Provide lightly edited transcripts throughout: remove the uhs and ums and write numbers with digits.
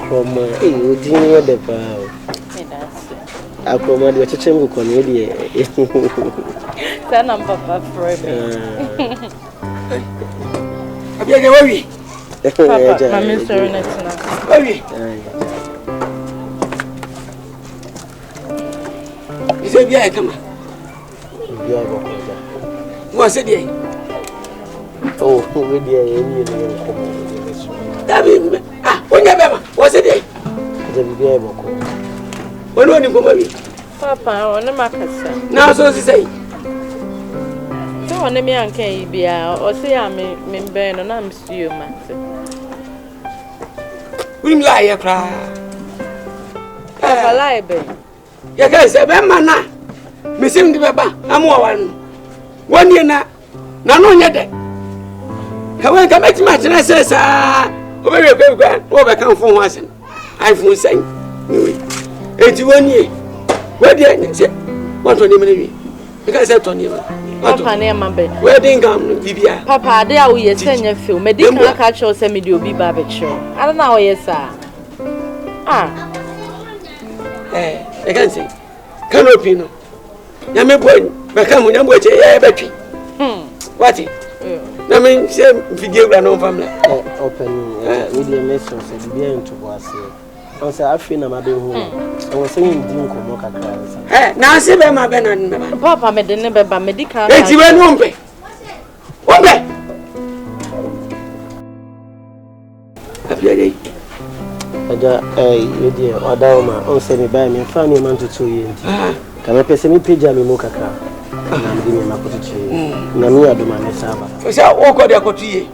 Akroma, you didn't the power. Akroma, the Chimbu Cornelia. Send them Papa for me. I'm going to worry. Papa, my Mr. Next. Is it bien, come on? What's it? Oh, we dear, when you what's it? When you come away? Papa, on the market. Now, so to say. So, on the man can be or say I'm in bed and I'm still master. We lie, a cry. Papa, lie, baby. You can say, Bemana, Missing the Baba, I'm one year now, no yet. How I come back to my and I says, over your baby grand, overcome from once. I've been saying, 81 years. Where did I say? What on him? Because I told you, Papa, near my bed. Where didn't come, Livia? Papa, there we send your film. Medical catch or send me to be barbecue. I don't know, yes, sir. I can't say. Canopino. Nyame boy, become when I'm watching a baby. What? I mean, same video no family. Open with the message to be into was. I was afraid I'm home. I was saying, Dinko Moka. Now, see, my Ben, Papa made the neighbor by medical. It's even one way. One way. You dear, or Dama, on semi by me, funny man to 2 years. Can I pay me pijama moka? I'm giving my put Namia do my Saba. So, walk on the cotie.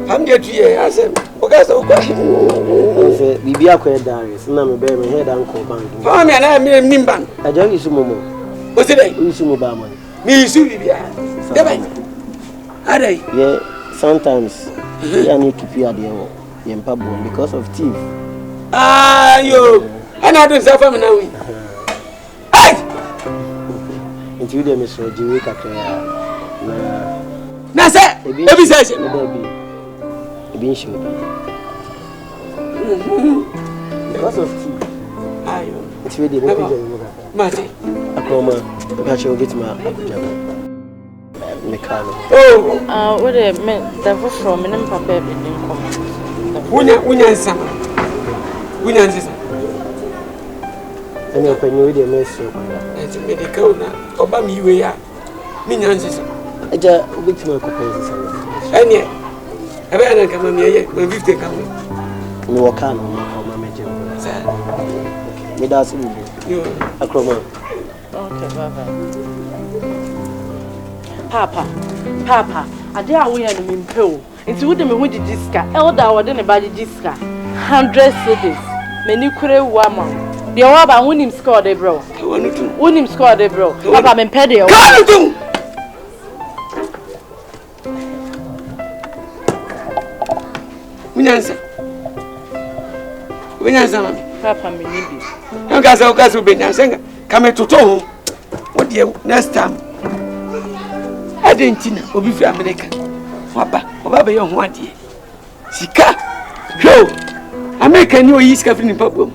I'm there to you. I said, okay, so Bibia quite Darius, and I'm a baby head uncle bank. Oh, man, I'm a Nimban. I don't use Momo. What's it? Use Mobama. Me, Sylvia. Are they? Yeah, sometimes I need to fear the Yempabo because of teeth. Ah, you. And I don't suffer now. Until the Mr. Jirica. That's it. Every session. Because of tea. It's really Marty. I come catch you with my mechanic. Oh, what a man that was from and Papa didn't come. And you open with a mess. It's a medical now. Obama, we are. Minions. I just with my companions. And yet, I better come here when 50 come. No, I can't. Me that's you. Akroma. Okay, Papa. Papa, I dare we and him pill. It's with me with the disca. Elder or then about the disca. 100 cities. Many kure woman. The Waba win him score the bro. Win him score the bro. Papa men pedio. Winyansa. Papa me nibi. Nka be nyansa come to home. What the next time? Argentina obi fi America. Oba be your ho ade. Sika. Yo. America ni oyi sika fi ni pabom.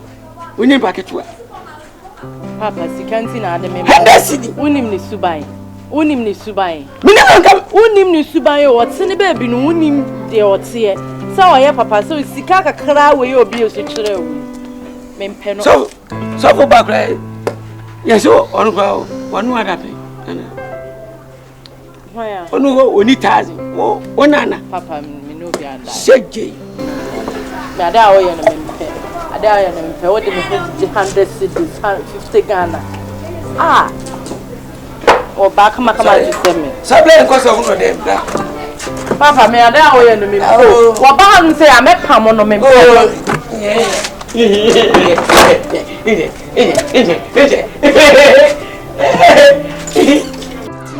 Woni paketua. Papa sikanti na ade me. Handasidi. Wonim ni suban. Wonim ni suban. Wonim ni suban o tene baby no wonim de ote. So oye papa so sika kakra we obi o so kire o. Mempe no. So for back right. Yes o onu kwa wonu adape. Why? Onu go oni tazi. Onana. Papa me no bi ada. Seje. Me ada o ye no mempe. Ada ya no mempe. What dem 100 cities, 50 Ghana. O back kama just me. Sabe nkoso no dem da. Papa me ada o ye no mempe. Wo ba no say amepam no mempe.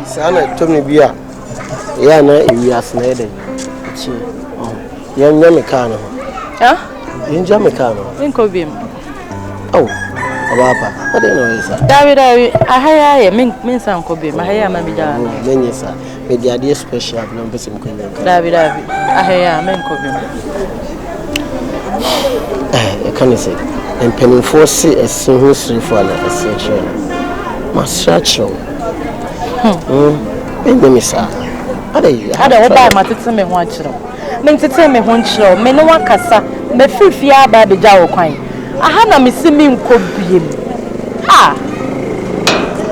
Sana Tommy Bia. Yana Iwias Neden. Young Yamicano. Huh? In Jamicano. In Cobim. Oh, Papa. What do you know, sir? David, I hire mean some Cobim. I hire Mammy Dana. Many, sir. With the idea special numbers in Queen. David, I hire men Cobim. Can you say? And penny for see a single street for a section. Mastracho. And sir. How do I buy my titsime watcher? Men to tell me one show, men no one cassa, me fifia by the jaw quine. I had a missing could be him. Ah!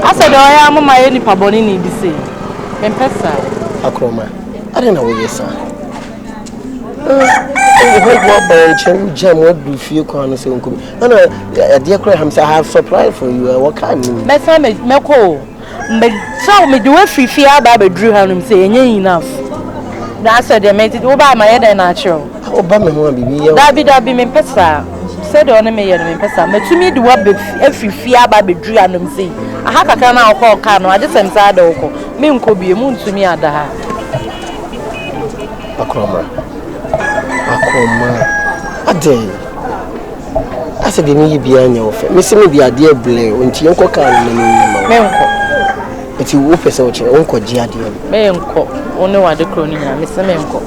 I said, I am my any pabonini be say. And Pessa. Acroma. I don't know what you say. What bench jam what do you call us? And dear Graham, I have surprise for you. What kind of Messame, Meko? So me do a free fear by Drew Hanum saying enough. That's what they made it over my head and natural. Oh, Bammy won't be here. That be me Pessa. Said on me and Pessa. But to me, do what every fear by Drew Hanum say. I have a can now call Cano. I just am sad. Me could be a moon to me at the heart. Acroma. A day. I said, you need to be on your face. Miss me be a dear blame when you uncle can. It's you whoop us out your uncle Giadian. Menko, only one the crony, Mr. Menko.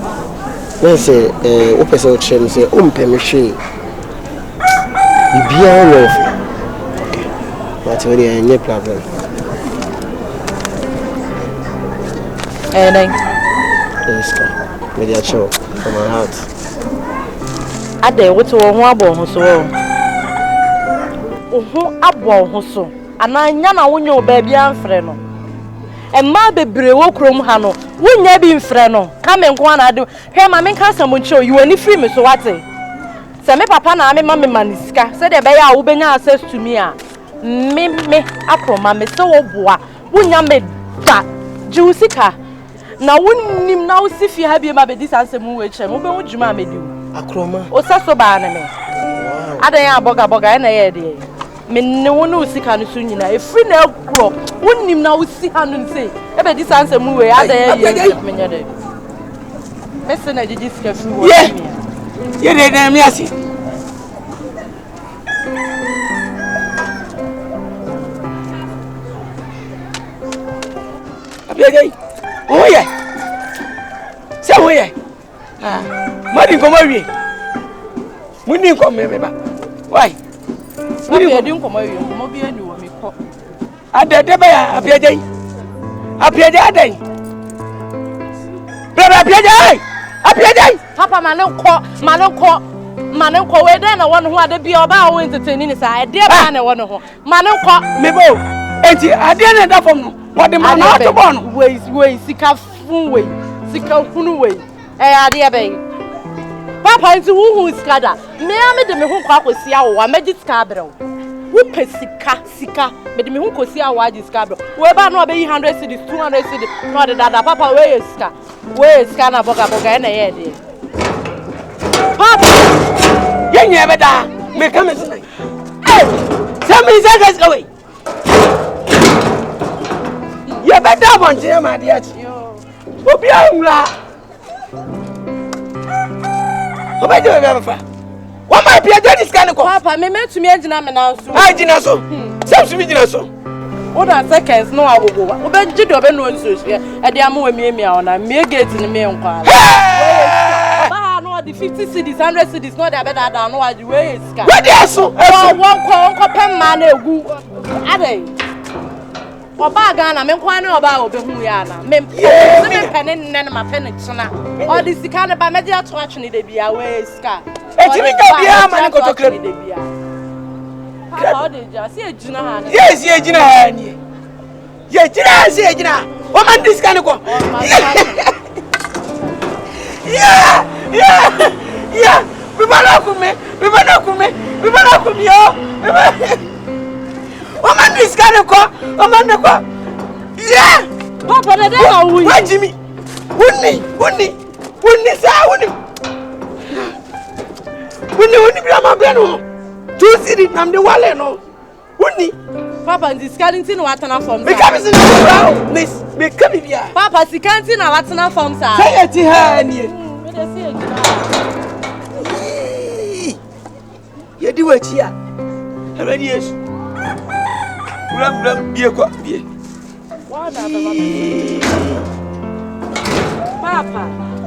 They say, whoop us out, say, Pemiche. You be on your face. Okay, that's really any problem. And then, yes, with your show from my heart. Ade what to ho abo so ho abo ho so ana nya na wonyo ba bia mfre no emma bebre wo krom ha no wonya bi mfre no ka me nko na ade hwe ma me nka samoncho you ani free me so wate se me papa na me ma me manisika se de be ya wo benya access to me a me akroma me se wo boa wonya me da jiusika na wonnim na wo sifi ha bi ma be disansem wo eche mo be wo djuma amedi Akroma. O saso ba na me. Wow. Adan aboga na ye de. Me ne wonu usika no so nyina. E free na ekro. Wonnim na usi hanu sei. E be dis answer mu we adan ye me nya de. Me se na didi sika free wo. Ye de na me asi. Abegay. Oye. Se oye. Madi ko mawi. Muni ko me beba. Why? Muni ko din ko mawi, mo bi ani wo mi ko. Adede ba ya abiedai. Abiedai adai. Beba abiedai. Abiedai. Papa manen ko we dey na won ho ade bia oba wo entertain ni sa ade ba na won ho. Manen ko mebo. Enti ade na da fom no. Wo de ma na to bon. We sika fun we. Sika hunu we. Ade be. Papa nti wu skada. Me de me hu kwa kwesi awo wa magic scabro. Wo sika. Me de me hu kwesi awo agi scabro. We ba no be 100 cedis, 200 cedis. No de dada papa we sika. We sika na boga na ye de. Papa, yenye be da. Me come say. Hey! Some seconds away. You better want to my dear. Obi amra. Obi do be fa. What my pia this kind of Papa, me to me agina me na so. I gina so. Some to me gina so. What are seconds no agogo. Obi ji do be no nso so. E de am we me ona. Me gate ni me nkwa. Oba no the 50 cedis, 100 cedis no dey better than no agi we sika. What dey so? Won pen man na egu. Ade. Oba Ghana me nkwa na oba obehu ya na. Me pen nne na ma pen china. All the sika na ba me dey ato atwene de bia we sika. Eti mi ka bia ma ni kotokre. Papa o de ja si ejina ha na. Yes, ye ejina ha ni. Ye jina si ejina. O man dis kan ko. Yeah. We bana kume yo. O man dis kan ko. O man ko. Yeah. Papa na dey na wu. Wa Jimmy. Wuni sa wuni. Wuni bia ma bia no. Tu siri nam de wale no. Wuni. Papa ndi scaling no watana form. Me come sin no. Miss, me come bia. Papa sikanti na watana form sa. Say eti ha ni. Me dey see ejina. Ye di wachi a. Awadi Yesu. Buram bie kwa bie. Wa na ba Papa,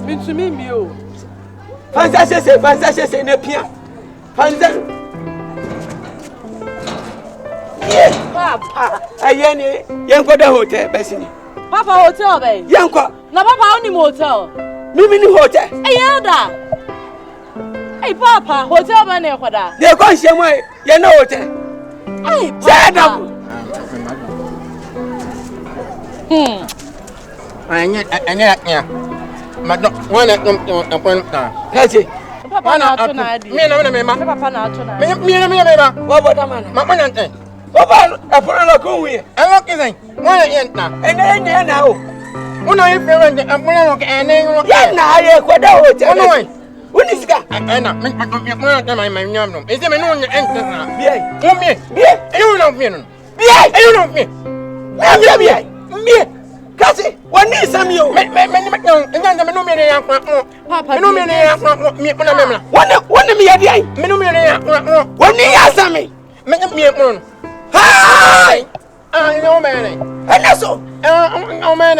me to me o. Fansa sese ne pia. Fanza. Yeah, Papa. Ayene, yanko da hotel besini. Papa hotel be. Yanko. Na Papa oni hotel. Mimi ni hotel. Elda. Hey Papa, hotel ba na ekoda. De ko nhemu ye na hotel. Hey Papa. Anya. Madam, one appointment. Kaje. Papa na ato na adi. Me na. Papa na ato na. Me. Wo boda mana. Mama nante. Papa aporo na ko wi. Elo kizen. One yen na. Ene na o. Una yi friend aporo no ke ene no. Ya na ye ko da hotel. Ono wen. Unisika. Ena, me na my nyam no. Ese me no enter na. Biai. O me. You no me no. Biai. You no me. Na biai. Me. Kasi wani samio. Me no. Enga me no me ya kwa. Papa. Me no me ya kwa. Me na me na. Wani mi yadi ai. Me no me ya kwa. Wani ya sami. Me no. Hai. No man. Ana so. No man.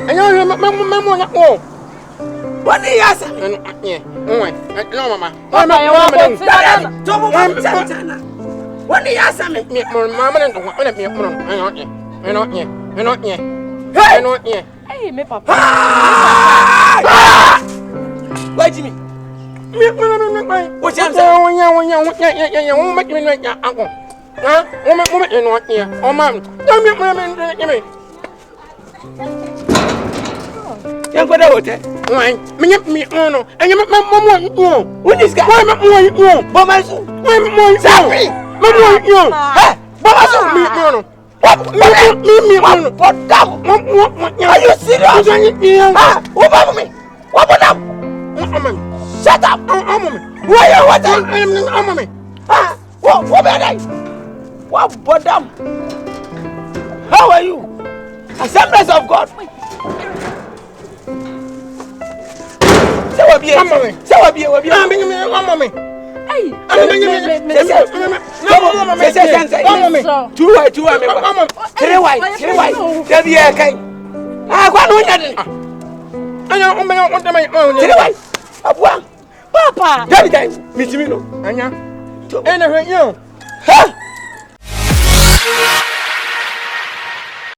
Ayo me na ko. Wani ya sami. No mama. Papa ya wa bote. Tomo mama. Wani ya sami. Me mama na ko. Ona me no. Ayo. Hey. Hey me Papa. Wait me. Me. What you say? Yeah. Won't make me like that, uncle. Huh? Woman, you know, yeah. Oh, man. Don't me. Yang ko da hotel. Why? Me, no. And you make my mom. Unisika. Why, my Bomasu. Why, Safi. Hey, Bomasu. Me, no. What? Me, What? Are you serious? What me? What about them? Shut up. Why you what? What about I? What about them? How are you? Assemblies of God. Say what be? Hey. Two white. Three white. There be a kind. What no yet? I want to make Three white. Papa. Papa. That time, Miss Mino. Anya. And I heard you. Huh?